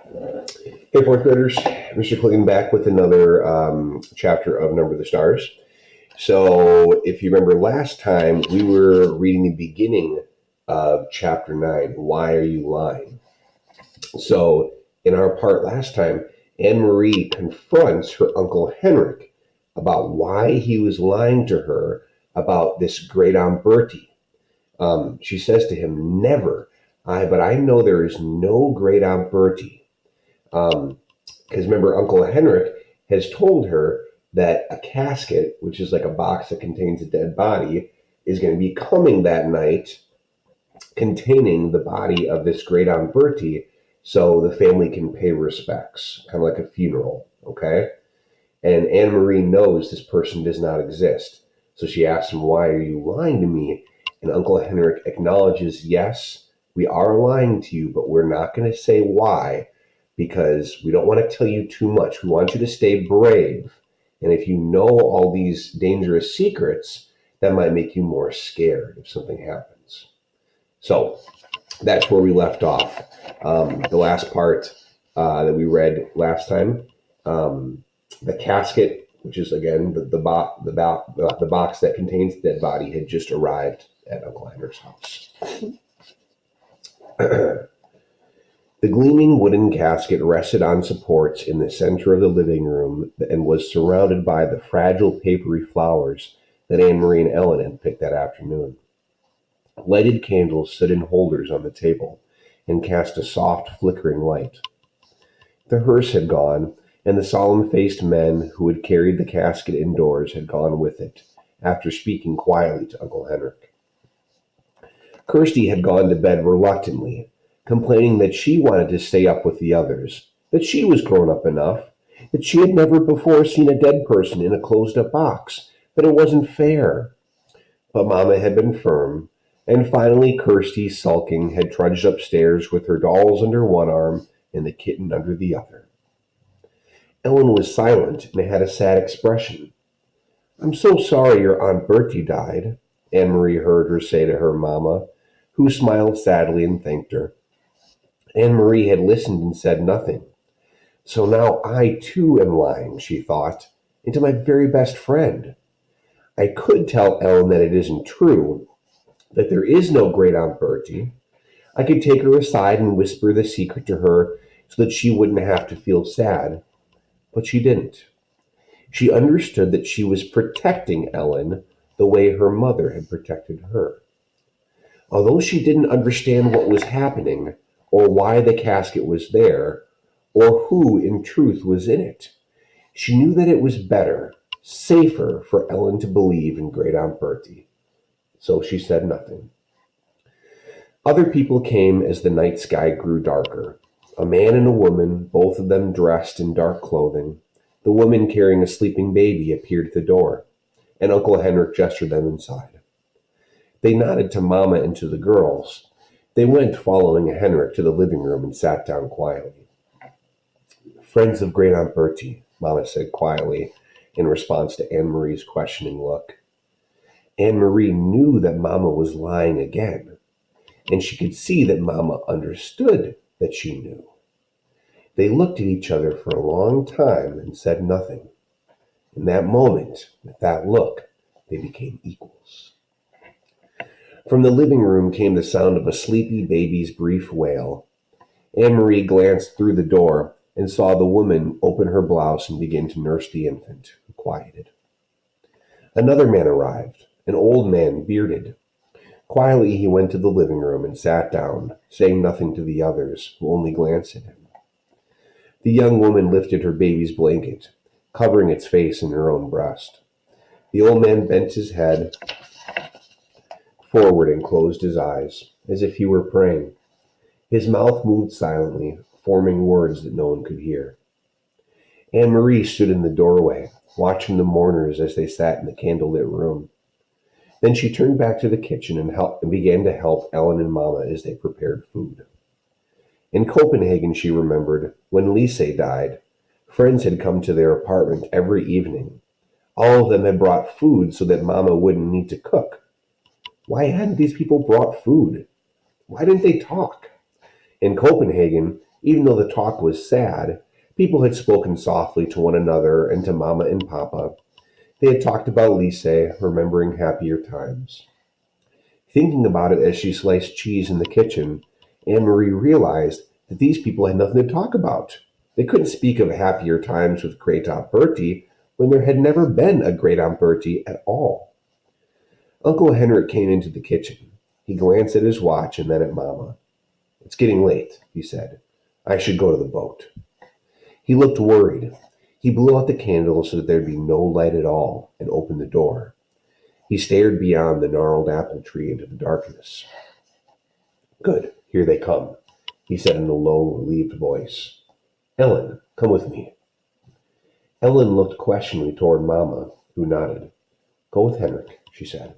Hey, fourth graders, Mr. Clinton back with another chapter of Number the Stars. So, if you remember last time, we were reading the beginning of chapter 9, Why Are You Lying? So, in our part last time, Anne Marie confronts her Uncle Henrik about why he was lying to her about this great Aunt Bertie. She says to him, Never. But I know there is no great Aunt Bertie. Because remember, Uncle Henrik has told her that a casket, which is like a box that contains a dead body, is going to be coming that night containing the body of this great Aunt Bertie so the family can pay respects, kind of like a funeral, okay? And Anne Marie knows this person does not exist. So she asks him, Why are you lying to me? And Uncle Henrik acknowledges, Yes, we are lying to you, but we're not going to say why because we don't want to tell you too much. We want you to stay brave. And if you know all these dangerous secrets, that might make you more scared if something happens. So that's where we left off. The last part that we read last time, the casket, which is again the box that contains the dead body, had just arrived at Uncle Henrik's house. The gleaming wooden casket rested on supports in the center of the living room and was surrounded by the fragile papery flowers that Anne Marie and Ellen had picked that afternoon. Lighted candles stood in holders on the table and cast a soft, flickering light. The hearse had gone, and the solemn-faced men who had carried the casket indoors had gone with it, after speaking quietly to Uncle Henrik. Kirsty had gone to bed reluctantly, complaining that she wanted to stay up with the others, that she was grown up enough, that she had never before seen a dead person in a closed-up box, that it wasn't fair. But Mama had been firm, and finally Kirsty, sulking, had trudged upstairs with her dolls under one arm and the kitten under the other. Ellen was silent and had a sad expression. I'm so sorry your Aunt Bertie died, Anne Marie heard her say to her mamma, who smiled sadly and thanked her. Anne Marie had listened and said nothing. So now I too am lying, she thought, and to my very best friend. I could tell Ellen that it isn't true, that there is no great Aunt Bertie. I could take her aside and whisper the secret to her so that she wouldn't have to feel sad. But she didn't. She understood that she was protecting Ellen the way her mother had protected her. Although she didn't understand what was happening, or why the casket was there, or who in truth was in it, she knew that it was better, safer for Ellen to believe in great Aunt Bertie. So she said nothing. Other people came as the night sky grew darker. A man and a woman, both of them dressed in dark clothing. The woman carrying a sleeping baby appeared at the door, and Uncle Henrik gestured them inside. They nodded to Mama and to the girls. They went following Henrik to the living room and sat down quietly. Friends of great Aunt Bertie, Mama said quietly in response to Anne Marie's questioning look. Anne Marie knew that Mama was lying again, and she could see that Mama understood that she knew. They looked at each other for a long time and said nothing. In that moment, with that look, they became equals. From the living room came the sound of a sleepy baby's brief wail. Anne Marie glanced through the door and saw the woman open her blouse and begin to nurse the infant, who quieted. Another man arrived, an old man, bearded. Quietly he went to the living room and sat down, saying nothing to the others, who only glanced at him. The young woman lifted her baby's blanket, covering its face in her own breast. The old man bent his head forward and closed his eyes, as if he were praying. His mouth moved silently, forming words that no one could hear. Anne Marie stood in the doorway, watching the mourners as they sat in the candlelit room. Then she turned back to the kitchen and began to help Ellen and Mama as they prepared food. In Copenhagen, she remembered, when Lise died, friends had come to their apartment every evening. All of them had brought food so that Mama wouldn't need to cook. Why hadn't these people brought food? Why didn't they talk? In Copenhagen, Even though the talk was sad, people had spoken softly to one another and to Mama and Papa. They had talked about Lise, remembering happier times. Thinking about it as she sliced cheese in the kitchen, Anne Marie realized that these people had nothing to talk about. They couldn't speak of happier times with Great Aunt Bertie when there had never been a Great Aunt Bertie at all. Uncle Henrik came into the kitchen. He glanced at his watch and then at Mama. "It's getting late," he said. "I should go to the boat." He looked worried. He blew out the candle so that there'd be no light at all and opened the door. He stared beyond the gnarled apple tree into the darkness. "Good, here they come," he said in a low, relieved voice. "Ellen, come with me." Ellen looked questioningly toward Mama, who nodded. "Go with Henrik," she said.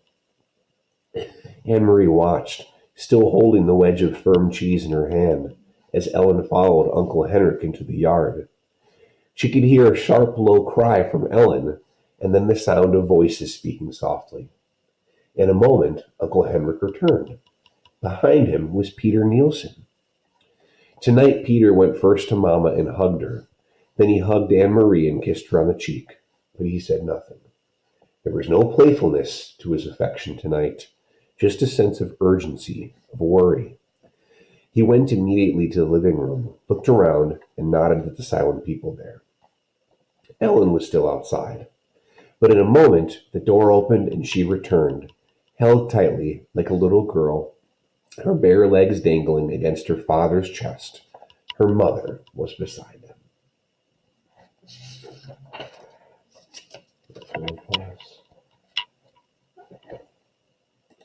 Anne Marie watched, still holding the wedge of firm cheese in her hand, as Ellen followed Uncle Henrik into the yard. She could hear a sharp, low cry from Ellen, and then the sound of voices speaking softly. In a moment, Uncle Henrik returned. Behind him was Peter Nielsen. Tonight, Peter went first to Mama and hugged her. Then he hugged Anne Marie and kissed her on the cheek, but he said nothing. There was no playfulness to his affection tonight, just a sense of urgency, of worry. He went immediately to the living room, looked around, and nodded at the silent people there. Ellen was still outside. But in a moment, the door opened and she returned, held tightly like a little girl, her bare legs dangling against her father's chest. Her mother was beside them.